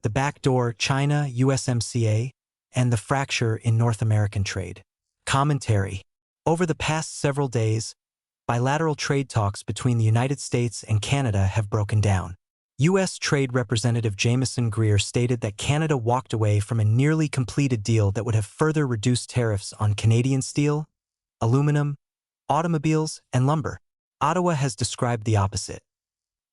the backdoor China-USMCA, and the fracture in North American trade. Commentary. Over the past several days, bilateral trade talks between the United States and Canada have broken down. U.S. Trade Representative Jamieson Greer stated that Canada walked away from a nearly completed deal that would have further reduced tariffs on Canadian steel, aluminum, automobiles, and lumber. Ottawa has described the opposite.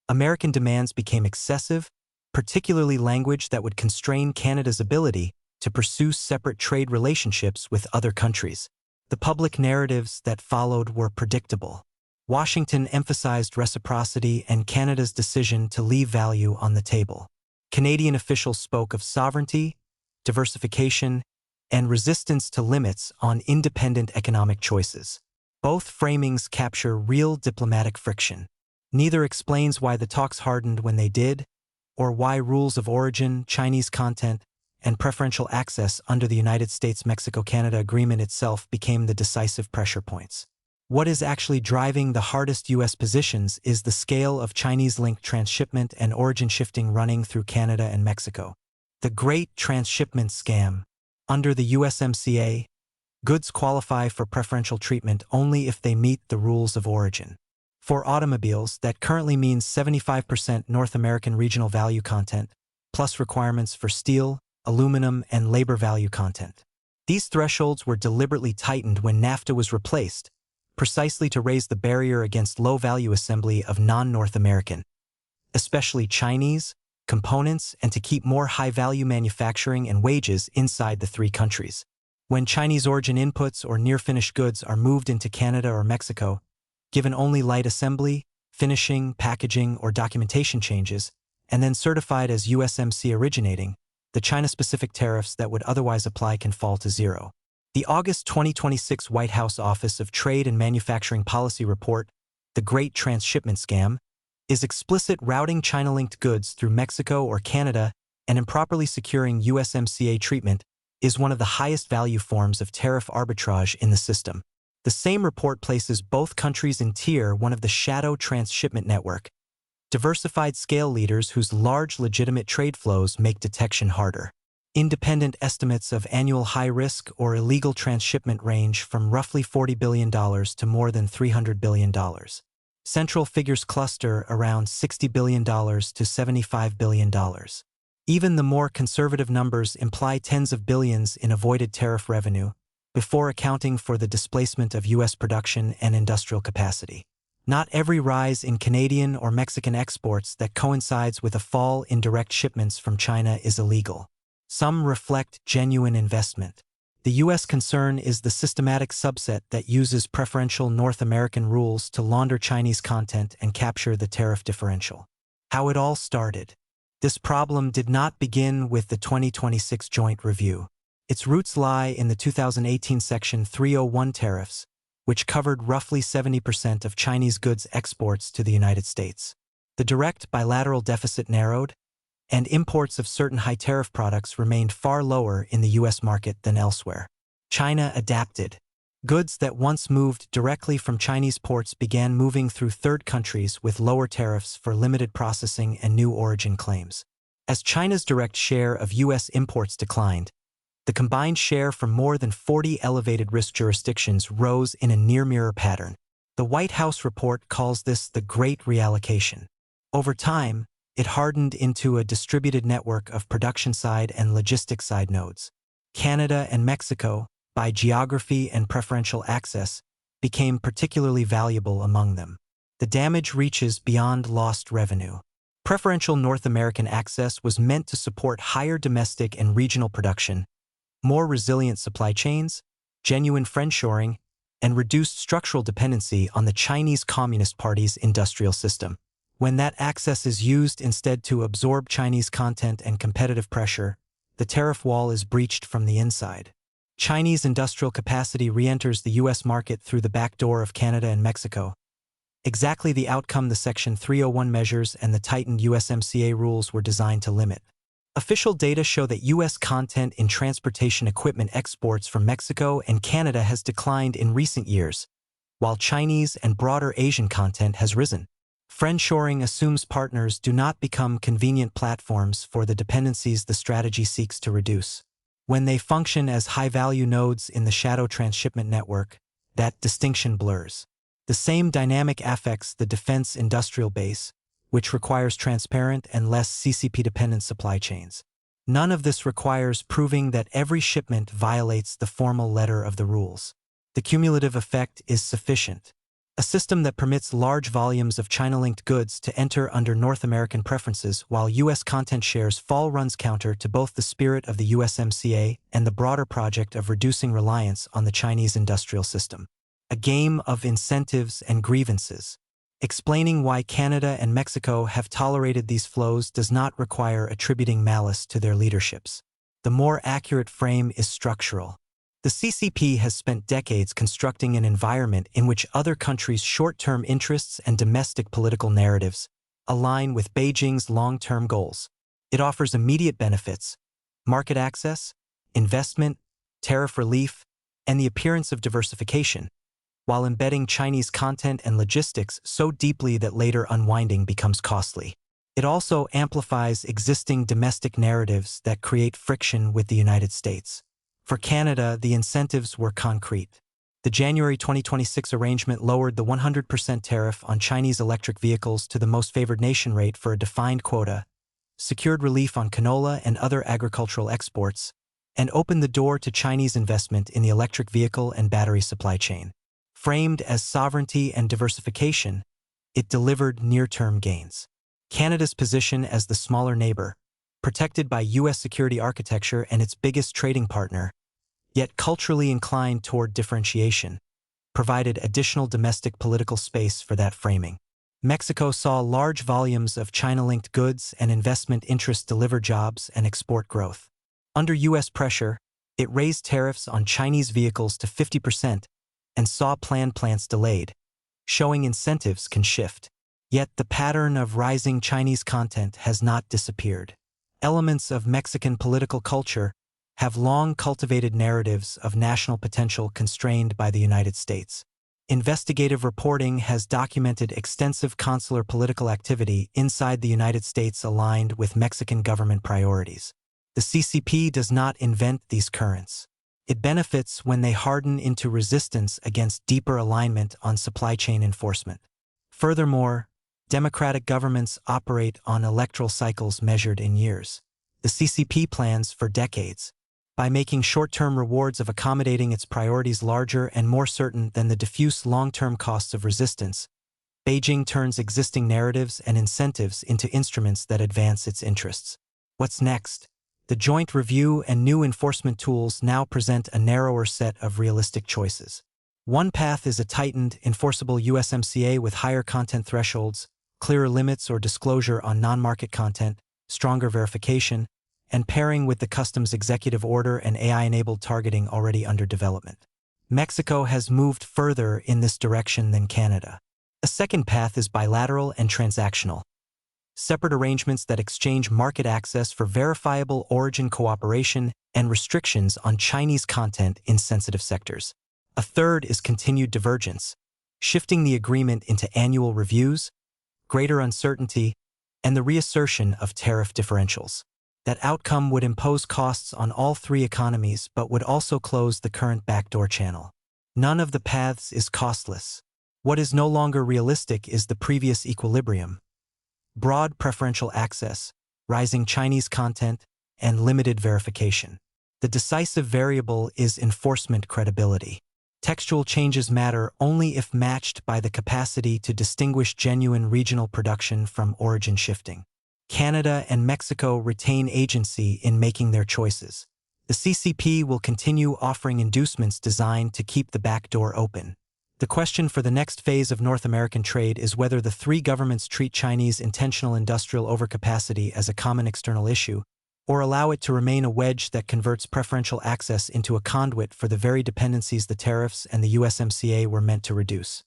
American demands became excessive, particularly language that would constrain Canada's ability to pursue separate trade relationships with other countries. The public narratives that followed were predictable. Washington emphasized reciprocity and Canada's decision to leave value on the table. Canadian officials spoke of sovereignty, diversification, and resistance to limits on independent economic choices. Both framings capture real diplomatic friction. Neither explains why the talks hardened when they did, or why rules of origin, Chinese content, and preferential access under the United States-Mexico-Canada Agreement itself became the decisive pressure points. What is actually driving the hardest U.S. positions is the scale of Chinese-linked transshipment and origin shifting running through Canada and Mexico. The Great Transshipment Scam. Under the USMCA, goods qualify for preferential treatment only if they meet the rules of origin. For automobiles, that currently means 75% North American regional value content, plus requirements for steel, aluminum, and labor value content. These thresholds were deliberately tightened when NAFTA was replaced, precisely to raise the barrier against low-value assembly of non-North American, especially Chinese, components, and to keep more high-value manufacturing and wages inside the three countries. When Chinese origin inputs or near-finished goods are moved into Canada or Mexico, given only light assembly, finishing, packaging, or documentation changes, and then certified as USMCA originating, the China-specific tariffs that would otherwise apply can fall to zero. The August 2026 White House Office of Trade and Manufacturing Policy Report, The Great Transshipment Scam, is explicit routing China-linked goods through Mexico or Canada and improperly securing USMCA treatment is one of the highest value forms of tariff arbitrage in the system. The same report places both countries in Tier 1 of the shadow transshipment network, diversified scale leaders whose large legitimate trade flows make detection harder. Independent estimates of annual high-risk or illegal transshipment range from roughly $40 billion to more than $300 billion. Central figures cluster around $60 billion to $75 billion. Even the more conservative numbers imply tens of billions in avoided tariff revenue, before accounting for the displacement of U.S. production and industrial capacity. Not every rise in Canadian or Mexican exports that coincides with a fall in direct shipments from China is illegal. Some reflect genuine investment. The U.S. concern is the systematic subset that uses preferential North American rules to launder Chinese content and capture the tariff differential. How it all started. This problem did not begin with the 2026 joint review. Its roots lie in the 2018 Section 301 tariffs, which covered roughly 70% of Chinese goods exports to the United States. The direct bilateral deficit narrowed, and imports of certain high-tariff products remained far lower in the U.S. market than elsewhere. China adapted. Goods that once moved directly from Chinese ports began moving through third countries with lower tariffs for limited processing and new origin claims. As China's direct share of U.S. imports declined, the combined share from more than 40 elevated risk jurisdictions rose in a near-mirror pattern. The White House report calls this the Great Reallocation. Over time, it hardened into a distributed network of production-side and logistics-side nodes. Canada and Mexico, by geography and preferential access, became particularly valuable among them. The damage reaches beyond lost revenue. Preferential North American access was meant to support higher domestic and regional production, more resilient supply chains, genuine friendshoring, and reduced structural dependency on the Chinese Communist Party's industrial system. When that access is used instead to absorb Chinese content and competitive pressure, the tariff wall is breached from the inside. Chinese industrial capacity re-enters the U.S. market through the back door of Canada and Mexico. Exactly the outcome the Section 301 measures and the tightened USMCA rules were designed to limit. Official data show that U.S. content in transportation equipment exports from Mexico and Canada has declined in recent years, while Chinese and broader Asian content has risen. Friendshoring assumes partners do not become convenient platforms for the dependencies the strategy seeks to reduce. When they function as high-value nodes in the shadow transshipment network, that distinction blurs. The same dynamic affects the defense industrial base, which requires transparent and less CCP-dependent supply chains. None of this requires proving that every shipment violates the formal letter of the rules. The cumulative effect is sufficient. A system that permits large volumes of China-linked goods to enter under North American preferences while U.S. content shares fall runs counter to both the spirit of the USMCA and the broader project of reducing reliance on the Chinese industrial system. A game of incentives and grievances. Explaining why Canada and Mexico have tolerated these flows does not require attributing malice to their leaderships. The more accurate frame is structural. The CCP has spent decades constructing an environment in which other countries' short-term interests and domestic political narratives align with Beijing's long-term goals. It offers immediate benefits, market access, investment, tariff relief, and the appearance of diversification, while embedding Chinese content and logistics so deeply that later unwinding becomes costly. It also amplifies existing domestic narratives that create friction with the United States. For Canada, the incentives were concrete. The January 2026 arrangement lowered the 100% tariff on Chinese electric vehicles to the most favored nation rate for a defined quota, secured relief on canola and other agricultural exports, and opened the door to Chinese investment in the electric vehicle and battery supply chain. Framed as sovereignty and diversification, it delivered near-term gains. Canada's position as the smaller neighbor, protected by U.S. security architecture and its biggest trading partner, yet culturally inclined toward differentiation, provided additional domestic political space for that framing. Mexico saw large volumes of China-linked goods and investment interests deliver jobs and export growth. Under U.S. pressure, it raised tariffs on Chinese vehicles to 50% and saw planned plants delayed, showing incentives can shift. Yet the pattern of rising Chinese content has not disappeared. Elements of Mexican political culture have long cultivated narratives of national potential constrained by the United States. Investigative reporting has documented extensive consular political activity inside the United States aligned with Mexican government priorities. The CCP does not invent these currents. It benefits when they harden into resistance against deeper alignment on supply chain enforcement. Furthermore, democratic governments operate on electoral cycles measured in years. The CCP plans for decades. By making short-term rewards of accommodating its priorities larger and more certain than the diffuse long-term costs of resistance, Beijing turns existing narratives and incentives into instruments that advance its interests. What's next? The joint review and new enforcement tools now present a narrower set of realistic choices. One path is a tightened, enforceable USMCA with higher content thresholds, clearer limits or disclosure on non-market content, stronger verification, and pairing with the customs executive order and AI-enabled targeting already under development. Mexico has moved further in this direction than Canada. A second path is bilateral and transactional. Separate arrangements that exchange market access for verifiable origin cooperation and restrictions on Chinese content in sensitive sectors. A third is continued divergence, shifting the agreement into annual reviews, greater uncertainty, and the reassertion of tariff differentials. That outcome would impose costs on all three economies but would also close the current backdoor channel. None of the paths is costless. What is no longer realistic is the previous equilibrium: broad preferential access, rising Chinese content, and limited verification. The decisive variable is enforcement credibility. Textual changes matter only if matched by the capacity to distinguish genuine regional production from origin shifting. Canada and Mexico retain agency in making their choices. The CCP will continue offering inducements designed to keep the back door open. The question for the next phase of North American trade is whether the three governments treat Chinese intentional industrial overcapacity as a common external issue, or allow it to remain a wedge that converts preferential access into a conduit for the very dependencies the tariffs and the USMCA were meant to reduce.